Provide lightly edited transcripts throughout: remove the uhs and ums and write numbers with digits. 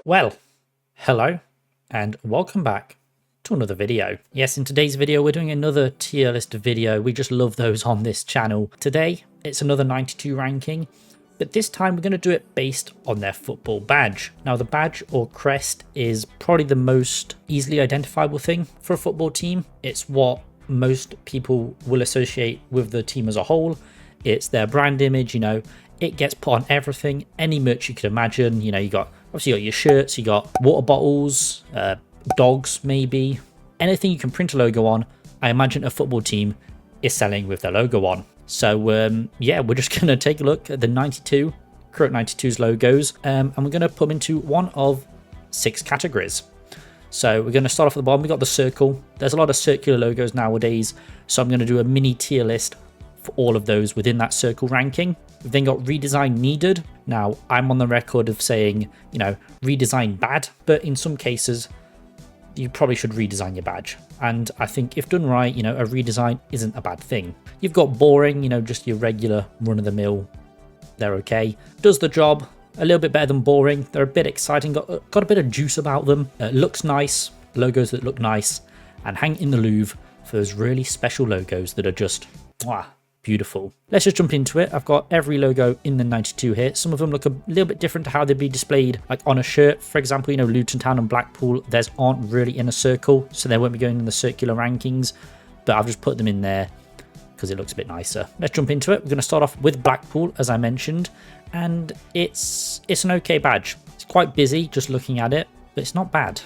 Well, hello and welcome back to another video. Yes, in today's video we're doing another tier list video. We just love those on this channel. Today it's another 92 ranking, but this time we're going to do it based on their football badge. Now the badge or crest is probably the most easily identifiable thing for a football team. It's what most people will associate with the team as a whole. It's their brand image, it gets put on everything, any merch you could imagine. You got obviously you got your shirts, you got water bottles, dogs maybe, anything you can print a logo on. I imagine a football team is selling with their logo on. So yeah, we're just going to take a look at the current 92's logos, and we're going to put them into one of 6 categories. So we're going to start off at the bottom. We got the circle. There's a lot of circular logos nowadays, so I'm going to do a mini tier list for all of those within that circle ranking. We've then got redesign needed. Now I'm on the record of saying, redesign bad, but in some cases you probably should redesign your badge. And I think if done right, a redesign isn't a bad thing. You've got boring, just your regular run-of-the-mill. They're okay. Does the job. A little bit better than boring. They're a bit exciting, got a bit of juice about them. Looks nice, logos that look nice, and hang in the Louvre for those really special logos that are just beautiful. Let's just jump into it. I've got every logo in the 92 here. Some of them look a little bit different to how they'd be displayed like on a shirt. For example, Luton Town and Blackpool, theirs aren't really in a circle, so they won't be going in the circular rankings, but I've just put them in there because it looks a bit nicer. Let's jump into it. We're going to start off with Blackpool, as I mentioned, and it's an okay badge. It's quite busy just looking at it, but it's not bad.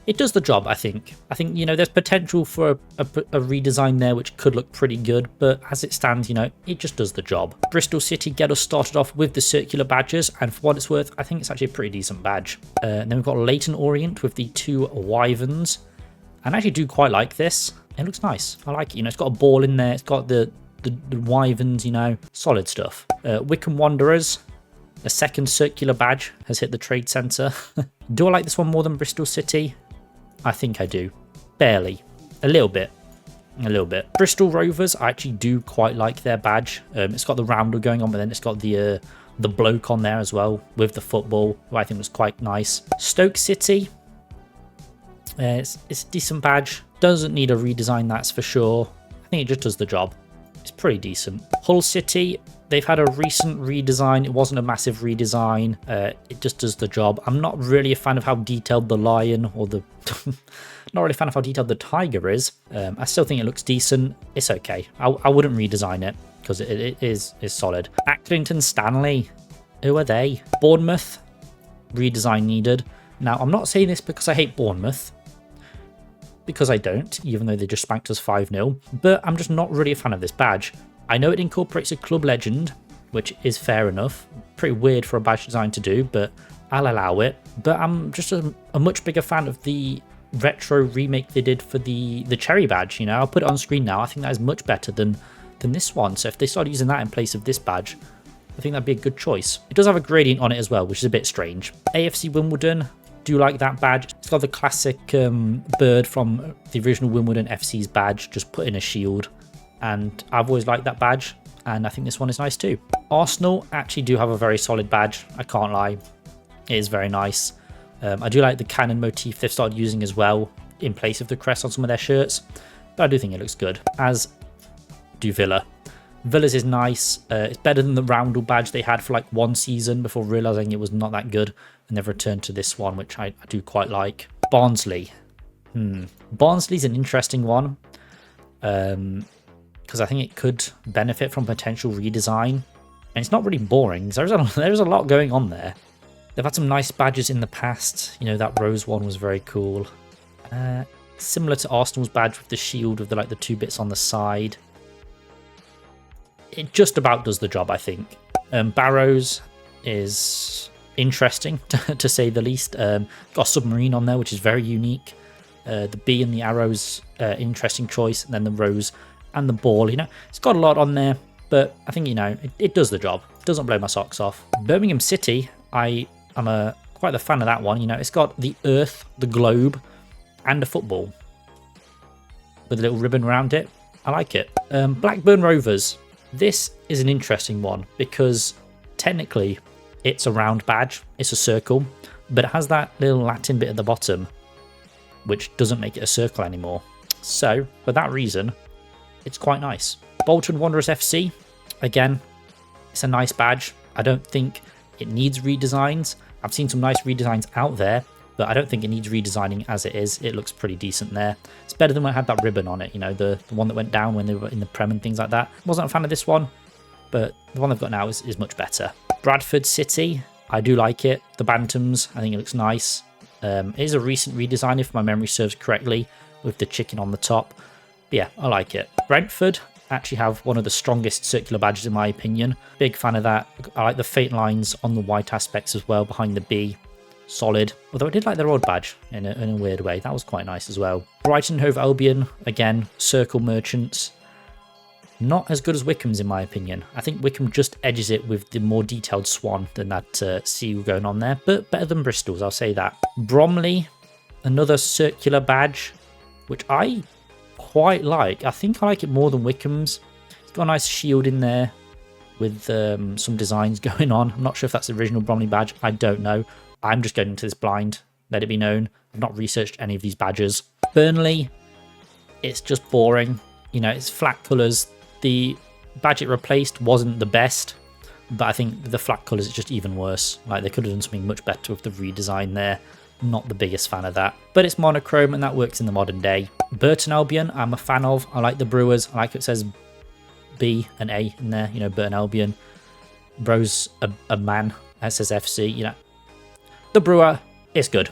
It does the job, I think. There's potential for a redesign there which could look pretty good, but as it stands, it just does the job. Bristol City get us started off with the circular badges, and for what it's worth, I think it's actually a pretty decent badge. And then we've got Leighton Orient with the 2 wyverns, and I actually do quite like this. It looks nice. I like it. It's got a ball in there. It's got the wyverns, solid stuff. Wycombe Wanderers, the second circular badge, has hit the trade centre. Do I like this one more than Bristol City? I think I do. Barely. A little bit. Bristol Rovers, I actually do quite like their badge. It's got the roundel going on, but then it's got the bloke on there as well with the football, who I think was quite nice. Stoke City, it's a decent badge. Doesn't need a redesign, that's for sure. I think it just does the job. It's pretty decent. Hull City, they've had a recent redesign. It wasn't a massive redesign. It just does the job. I'm not really a fan of how detailed the lion or the... not really a fan of how detailed the tiger is. I still think it looks decent. It's okay. I wouldn't redesign it because it is solid. Accrington Stanley, who are they? Bournemouth, redesign needed. Now, I'm not saying this because I hate Bournemouth, because I don't, even though they just spanked us 5-0, but I'm just not really a fan of this badge. I know it incorporates a club legend, which is fair enough. Pretty weird for a badge design to do, but I'll allow it. But I'm just a much bigger fan of the retro remake they did for the cherry badge. I'll put it on screen now. I think that is much better than this one. So if they started using that in place of this badge, I think that'd be a good choice. It does have a gradient on it as well, which is a bit strange. AFC Wimbledon, do like that badge. It's got the classic bird from the original Wimbledon FC's badge, just put in a shield. And I've always liked that badge, and I think this one is nice too. Arsenal actually do have a very solid badge, I can't lie. It is very nice. I do like the cannon motif they've started using as well in place of the crest on some of their shirts, but I do think it looks good, as do Villa. Villa's is nice. It's better than the roundel badge they had for like 1 season before realising it was not that good, and they've returned to this one, which I do quite like. Barnsley. Barnsley's an interesting one, because I think it could benefit from potential redesign, and it's not really boring. There's a lot going on there. They've had some nice badges in the past. That rose one was very cool. Similar to Arsenal's badge with the shield with the 2 bits on the side. It just about does the job, I think. Barrows is interesting, to say the least. Got a submarine on there, which is very unique. The bee and the arrows, interesting choice. And then the rose and the ball. It's got a lot on there, but I think, it does the job. It doesn't blow my socks off. Birmingham City, I'm quite a fan of that one. It's got the earth, the globe, and a football with a little ribbon around it. I like it. Blackburn Rovers. This is an interesting one because technically it's a round badge, it's a circle, but it has that little Latin bit at the bottom, which doesn't make it a circle anymore. So, for that reason, it's quite nice. Bolton Wanderers FC, again, it's a nice badge. I don't think it needs redesigns. I've seen some nice redesigns out there, but I don't think it needs redesigning as it is. It looks pretty decent there. It's better than when it had that ribbon on it, you know, the one that went down when they were in the Prem and things like that. Wasn't a fan of this one, but the one they've got now is much better. Bradford City, I do like it. The Bantams, I think it looks nice. It is a recent redesign, if my memory serves correctly, with the chicken on the top. But yeah, I like it. Brentford actually have one of the strongest circular badges in my opinion. Big fan of that. I like the faint lines on the white aspects as well behind the B. Solid. Although I did like their old badge in a weird way. That was quite nice as well. Brighton Hove Albion, again, circle merchants. Not as good as Wickham's in my opinion. I think Wickham just edges it with the more detailed swan than that seal going on there. But better than Bristol's, I'll say that. Bromley, another circular badge, which I quite like. I think I like it more than Wickham's. It's got a nice shield in there with some designs going on. I'm not sure if that's the original Bromley badge. I don't know. I'm just going into this blind, let it be known. I've not researched any of these badges. Burnley, it's just boring. You know, it's flat colours. The badge it replaced wasn't the best, but I think the flat colours is just even worse. Like, they could have done something much better with the redesign there. Not the biggest fan of that, but it's monochrome and that works in the modern day. Burton Albion, I'm a fan of. I like the Brewers. I like it says B and A in there, you know, Burton Albion. Bro's a man, that says FC, you know. The Brewer is good.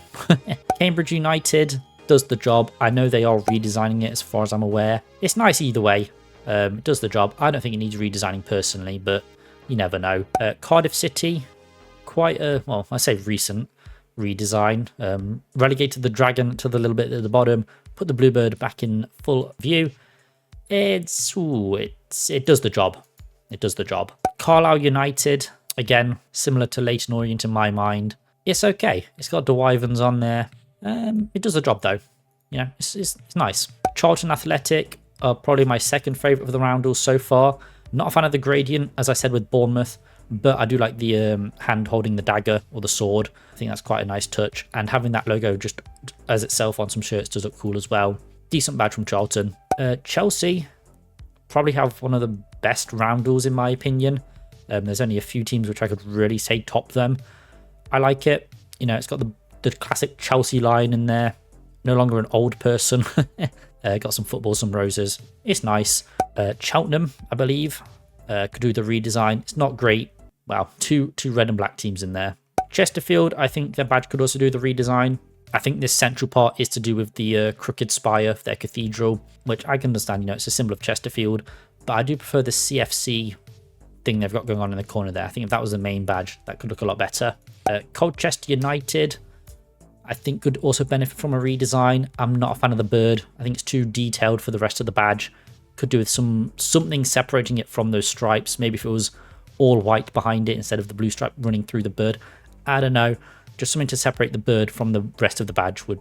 Cambridge United does the job. I know they are redesigning it as far as I'm aware. It's nice either way. It does the job. I don't think it needs redesigning personally, but you never know. Cardiff City, quite a, well, I say recent redesign. Relegated the dragon to the little bit at the bottom, put the bluebird back in full view. It does the job. It does the job. Carlisle United, again, similar to Leyton Orient in my mind. It's okay. It's got the wyverns on there. It does the job though. You know, it's nice. Charlton Athletic are probably my second favourite of the roundels so far. Not a fan of the gradient, as I said with Bournemouth, but I do like the hand holding the dagger or the sword. I think that's quite a nice touch. And having that logo just as itself on some shirts does look cool as well. Decent badge from Charlton. Chelsea probably have one of the best roundels in my opinion. There's only a few teams which I could really say top them. I like it. You know, it's got the classic Chelsea line in there. No longer an old person. Got some football, some roses. It's nice. Cheltenham, I believe, could do the redesign. It's not great. Wow, two red and black teams in there. Chesterfield, I think their badge could also do the redesign. I think this central part is to do with the crooked spire of their cathedral, which I can understand, you know, it's a symbol of Chesterfield, but I do prefer the CFC thing they've got going on in the corner there. I think if that was the main badge, that could look a lot better. Colchester United, I think could also benefit from a redesign. I'm not a fan of the bird. I think it's too detailed for the rest of the badge. Could do with something separating it from those stripes. Maybe if it was all white behind it instead of the blue stripe running through the bird. I don't know. Just something to separate the bird from the rest of the badge would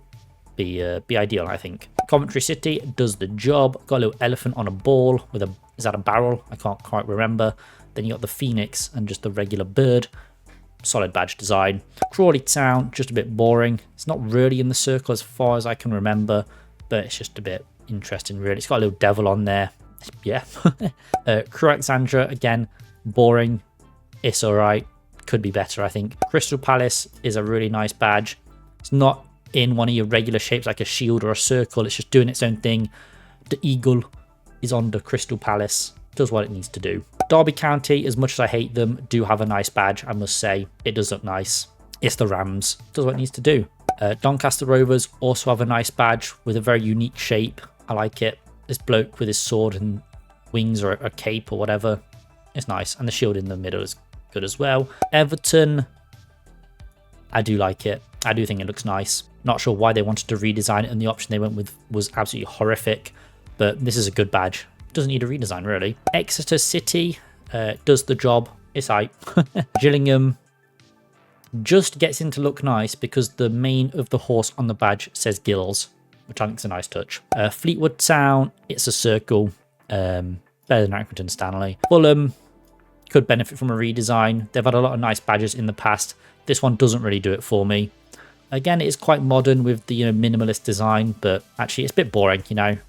be ideal, I think. Coventry City does the job. Got a little elephant on a ball with is that a barrel? I can't quite remember. Then you got the phoenix and just the regular bird. Solid badge design. Crawley Town, just a bit boring. It's not really in the circle as far as I can remember, but it's just a bit interesting, really. It's got a little devil on there. Yeah. Crew Alexandra, again, boring. It's all right. Could be better, I think. Crystal Palace is a really nice badge. It's not in one of your regular shapes like a shield or a circle. It's just doing its own thing. The eagle is on the Crystal Palace. Does what it needs to do. Derby County, as much as I hate them, do have a nice badge, I must say. It does look nice. It's the Rams. Does what it needs to do. Doncaster Rovers also have a nice badge with a very unique shape. I like it. This bloke with his sword and wings or a cape or whatever. It's nice. And the shield in the middle is good as well. Everton, I do like it. I do think it looks nice. Not sure why they wanted to redesign it, and the option they went with was absolutely horrific. But this is a good badge. Doesn't need a redesign, really. Exeter City does the job. It's aight. Gillingham just gets in to look nice because the mane of the horse on the badge says Gills, which I think is a nice touch. Fleetwood Town, it's a circle. Better than Accrington Stanley. Fulham, could benefit from a redesign. They've had a lot of nice badges in the past. This one doesn't really do it for me. Again, it is quite modern with the minimalist design, but actually it's a bit boring,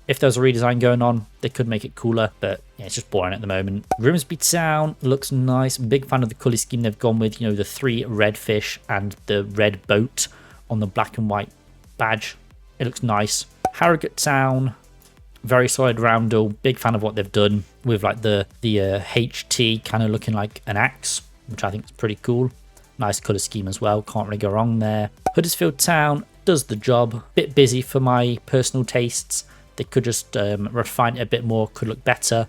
If there was a redesign going on, they could make it cooler, but yeah, it's just boring at the moment. Grimsby Town looks nice. Big fan of the colour scheme they've gone with, the 3 red fish and the red boat on the black and white badge. It looks nice. Harrogate Town, very solid roundel. Big fan of what they've done with like the HT kind of looking like an axe, which I think is pretty cool. Nice colour scheme as well, can't really go wrong there. Huddersfield Town does the job. Bit busy for my personal tastes. They could just refine it a bit more, could look better,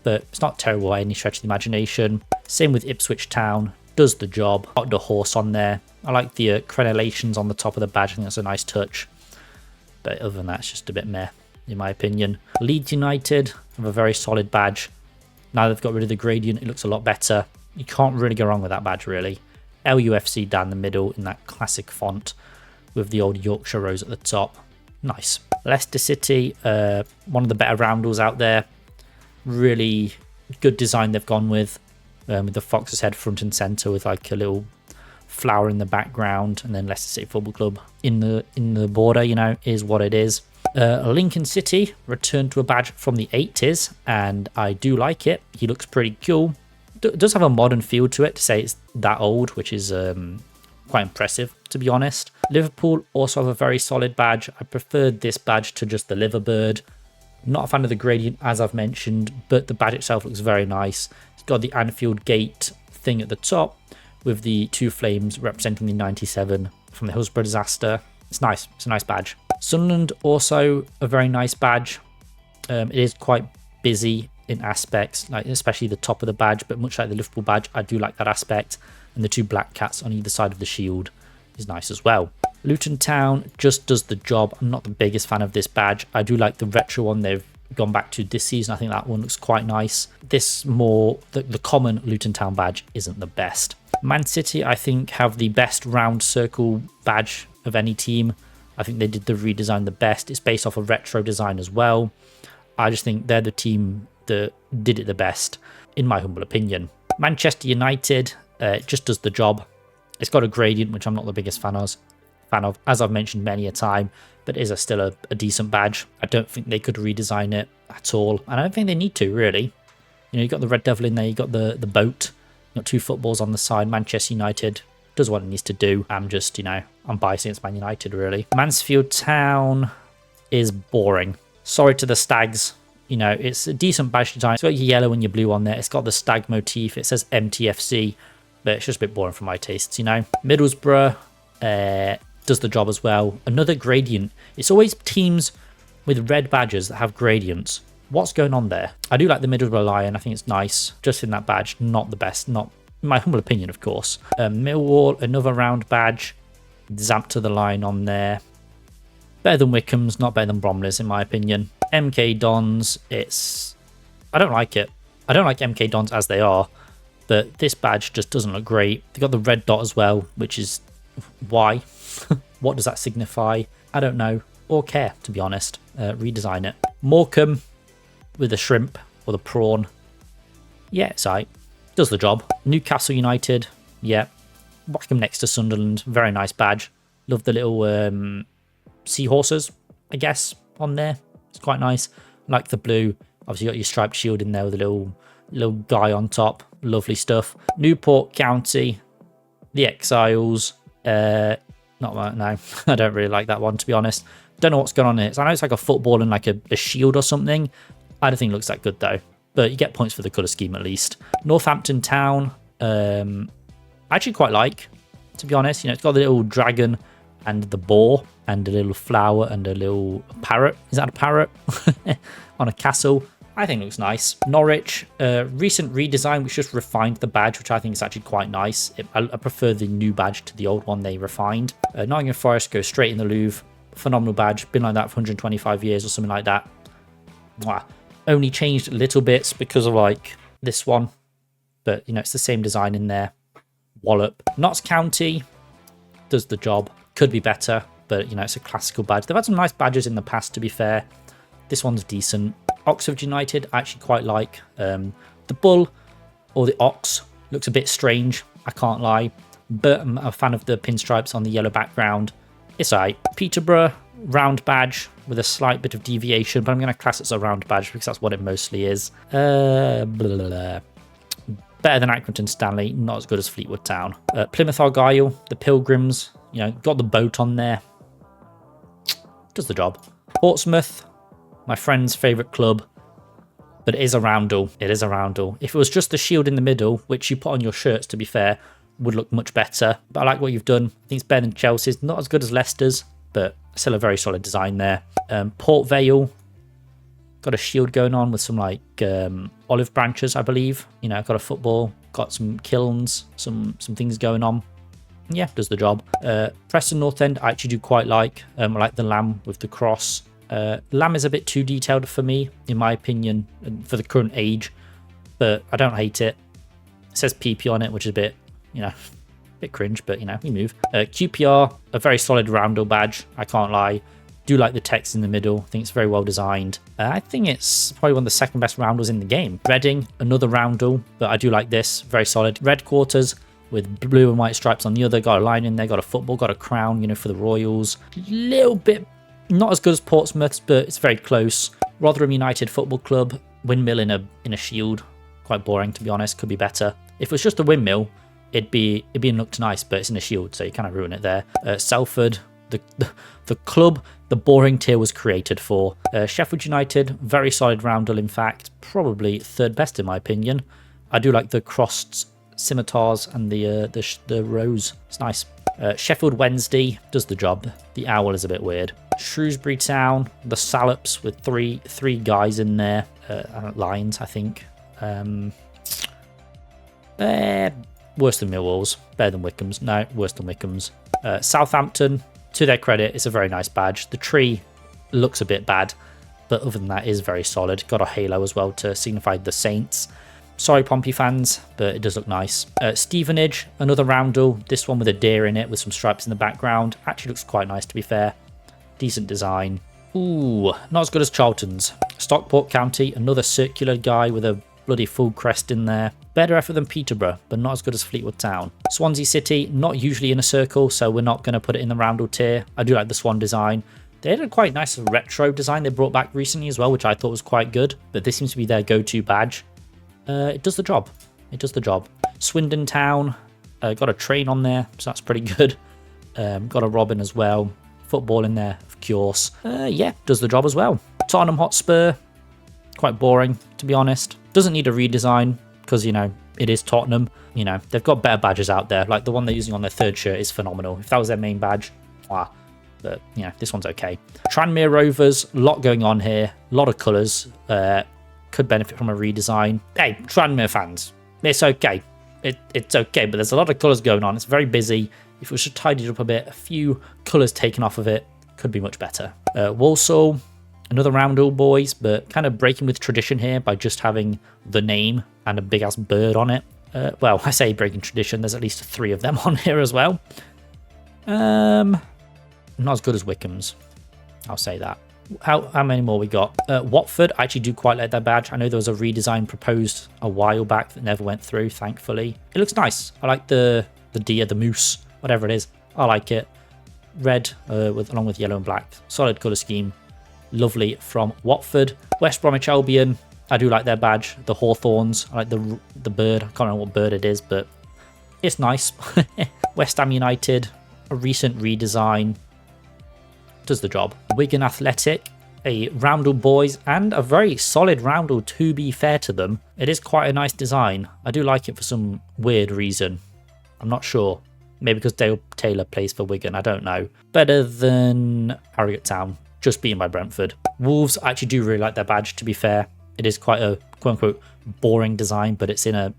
but it's not terrible by any stretch of the imagination. Same with Ipswich Town, does the job. Got the horse on there. I like the crenellations on the top of the badge, I think that's a nice touch. But other than that, it's just a bit meh, in my opinion. Leeds United have a very solid badge. Now they've got rid of the gradient, it looks a lot better. You can't really go wrong with that badge, really. LUFC down the middle in that classic font with the old Yorkshire rose at the top. Nice. Leicester City, one of the better roundels out there. Really good design they've gone with the fox's head front and centre with like a little flower in the background, and then Leicester City Football Club in the border, is what it is. Lincoln City returned to a badge from the 80s, and I do like it. He looks pretty cool. Does have a modern feel to it to say it's that old, which is quite impressive, to be honest. Liverpool also have a very solid badge. I preferred this badge to just the Liverbird. Not a fan of the gradient, as I've mentioned, but the badge itself looks very nice. It's got the Anfield Gate thing at the top with the 2 flames representing the 97 from the Hillsborough disaster. It's nice. It's a nice badge. Sunderland also a very nice badge. It is quite busy in aspects, like especially the top of the badge, but much like the Liverpool badge, I do like that aspect. And the 2 black cats on either side of the shield is nice as well. Luton Town just does the job. I'm not the biggest fan of this badge. I do like the retro one they've gone back to this season. I think that one looks quite nice. This more, the common Luton Town badge isn't the best. Man City, I think, have the best round circle badge of any team. I think they did the redesign the best. It's based off a retro design as well. I just think they're the team that did it the best, in my humble opinion. Manchester United just does the job. It's got a gradient, which I'm not the biggest fan of, as I've mentioned many a time, but is still a decent badge. I don't think they could redesign it at all, and I don't think they need to, really. You got the Red Devil in there, you got the boat, you got 2 footballs on the side. Manchester United does what it needs to do. I'm just, I'm biased against Man United, really. Mansfield Town is boring. Sorry to the Stags. It's a decent badge design. It's got your yellow and your blue on there. It's got the stag motif. It says MTFC, but it's just a bit boring for my tastes, Middlesbrough does the job as well. Another gradient. It's always teams with red badges that have gradients. What's going on there? I do like the Middlesbrough Lion. I think it's nice. Just in that badge, not the best. Not in my humble opinion, of course. Millwall, another round badge. Zamp to the line on there. Better than Wickham's, not better than Bromley's, in my opinion. MK Dons, I don't like it. I don't like MK Dons as they are, but this badge just doesn't look great. They got the red dot as well, which is why? What does that signify? I don't know or care, to be honest. Redesign it. Morecambe with the shrimp or the prawn. Yeah, it's alright. Does the job. Newcastle United, yeah. Morecambe next to Sunderland, very nice badge. Love the little seahorses, I guess, on there. It's quite nice. Like the blue. Obviously, you got your striped shield in there with a little guy on top. Lovely stuff. Newport County, the Exiles. No, I don't really like that one, to be honest. Don't know what's going on here. So I know it's like a football and like a shield or something. I don't think it looks that good though. But you get points for the colour scheme at least. Northampton Town, I actually quite like, to be honest. It's got the little dragon and the boar and a little flower and a little parrot. Is that a parrot? On a castle. I think it looks nice. Norwich, recent redesign which just refined the badge, which I think is actually quite nice. I prefer the new badge to the old one they refined. Nottingham Forest goes straight in the Louvre. Phenomenal badge. Been like that for 125 years or something like that. Mwah. Only changed little bits because of like this one. But, it's the same design in there. Wallop. Notts County does the job. Could be better, but, it's a classical badge. They've had some nice badges in the past, to be fair. This one's decent. Oxford United, I actually quite like. The bull, or the ox. Looks a bit strange, I can't lie, but I'm a fan of the pinstripes on the yellow background. It's alright. Peterborough, round badge with a slight bit of deviation, but I'm going to class it as a round badge because that's what it mostly is. Blah, blah, blah. Better than Accrington Stanley, not as good as Fleetwood Town. Plymouth Argyle, the Pilgrims, you know, got the boat on there. Does the job. Portsmouth, my friend's favourite club, but it is a roundel. It is a roundel. If it was just the shield in the middle, which you put on your shirts, to be fair, would look much better. But I like what you've done. I think it's better than Chelsea's. Not as good as Leicester's, but still a very solid design there. Port Vale, got a shield going on with some like olive branches, I believe. You know, got a football, got some kilns, some things going on. Yeah, does the job. Preston North End, I actually do quite like. I like the lamb with the cross. Lamb is a bit too detailed for me, in my opinion, for the current age, but I don't hate it. It says PP on it, which is a bit, you know, a bit cringe, but, you know, we move. QPR, a very solid roundel badge, I can't lie. Do like the text in the middle. I think it's very well designed. I think it's probably one of the second best roundels in the game. Reading, another roundel, but I do like this. Very solid. Red quarters with blue and white stripes on the other. Got a line in there, got a football, got a crown, you know, for the Royals. Little bit, not as good as Portsmouth's, but it's very close. Rotherham United Football Club, windmill in a shield. Quite boring, to be honest. Could be better. If it was just a windmill, it'd be looked nice, but it's in a shield, so you kind of ruin it there. Salford, the club the boring tier was created for. Sheffield United, very solid roundel, in fact, probably third best in my opinion. I do like the crossed scimitars and the rows. It's nice. Sheffield Wednesday does the job. The owl is a bit weird. Shrewsbury Town, the Salops with three guys in there, lions, I think. Worse than Millwall's, better than Wickham's. No, worse than Wickham's. Southampton, to their credit, it's a very nice badge. The tree looks a bit bad, but other than that, is very solid. Got a halo as well to signify the Saints. Sorry, Pompey fans, but it does look nice. Stevenage, another roundel. This one with a deer in it with some stripes in the background. Actually looks quite nice, to be fair. Decent design. Ooh, not as good as Charlton's. Stockport County, another circular guy with a bloody full crest in there. Better effort than Peterborough, but not as good as Fleetwood Town. Swansea City, not usually in a circle, so we're not going to put it in the roundel tier. I do like the swan design. They had a quite nice retro design they brought back recently as well, which I thought was quite good, but this seems to be their go-to badge. It does the job. It does the job. Swindon Town, got a train on there, so that's pretty good. Got a robin as well. Football in there, of course. Yeah, does the job as well. Tottenham Hotspur, quite boring, to be honest. Doesn't need a redesign, because, you know, it is Tottenham. You know, they've got better badges out there. Like, the one they're using on their third shirt is phenomenal. If that was their main badge, but, you know, this one's okay. Tranmere Rovers, a lot going on here. A lot of colours. Could benefit from a redesign. Hey, Tranmere fans, it's okay. It's okay, but there's a lot of colours going on. It's very busy. If we should tidy it up a bit, a few colours taken off of it, could be much better. Walsall, another roundel, boys, but kind of breaking with tradition here by just having the name and a big-ass bird on it. Well, I say breaking tradition. There's at least 3 of them on here as well. Not as good as Wickham's. I'll say that. How many more we got? Watford, I actually do quite like that badge. I know there was a redesign proposed a while back that never went through, thankfully. It looks nice. I like the deer, the moose, whatever it is. I like it. Red along with yellow and black. Solid colour scheme. Lovely from Watford. West Bromwich Albion, I do like their badge. The hawthorns, I like the bird. I can't remember what bird it is, but it's nice. West Ham United, a recent redesign. Does the job. Wigan Athletic, a roundel boys, and a very solid roundel, to be fair to them. It is quite a nice design. I do like it for some weird reason. I'm not sure. Maybe because Dale Taylor plays for Wigan, I don't know. Better than Harrogate Town, just beaten by Brentford. Wolves, I actually do really like their badge, to be fair. It is quite a quote-unquote boring design, but it's in a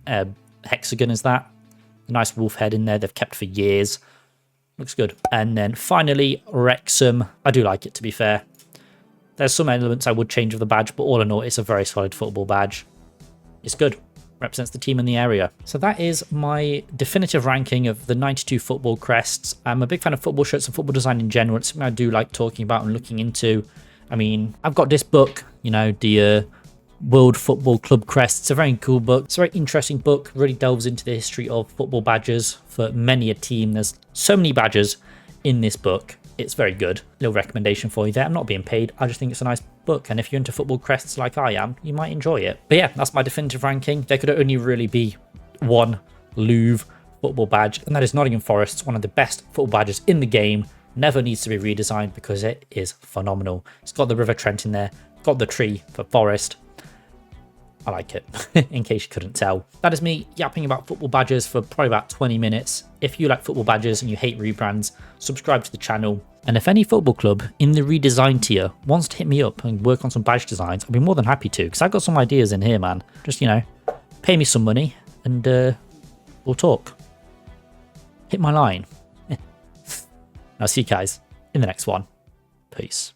hexagon, is that? A nice wolf head in there they've kept for years. Looks good. And then finally, Wrexham. I do like it, to be fair. There's some elements I would change of the badge, but all in all, it's a very solid football badge. It's good. Represents the team in the area. So that is my definitive ranking of the 92 football crests. I'm a big fan of football shirts and football design in general. It's something I do like talking about and looking into. I mean, I've got this book, you know, the World Football Club Crest. It's a very cool book. It's a very interesting book. Really delves into the history of football badges for many a team. There's so many badges in this book. It's very good. Little recommendation for you there. I'm not being paid. I just think it's a nice book. And if you're into football crests like I am, you might enjoy it. But yeah, that's my definitive ranking. There could only really be one Louvre football badge, and that is Nottingham Forest, one of the best football badges in the game. Never needs to be redesigned because it is phenomenal. It's got the River Trent in there, got the tree for Forest. I like it, in case you couldn't tell. That is me yapping about football badges for probably about 20 minutes. If you like football badges and you hate rebrands, subscribe to the channel. And if any football club in the redesign tier wants to hit me up and work on some badge designs, I'd be more than happy to, because I've got some ideas in here, man. Just, you know, pay me some money and we'll talk. Hit my line. I'll see you guys in the next one. Peace.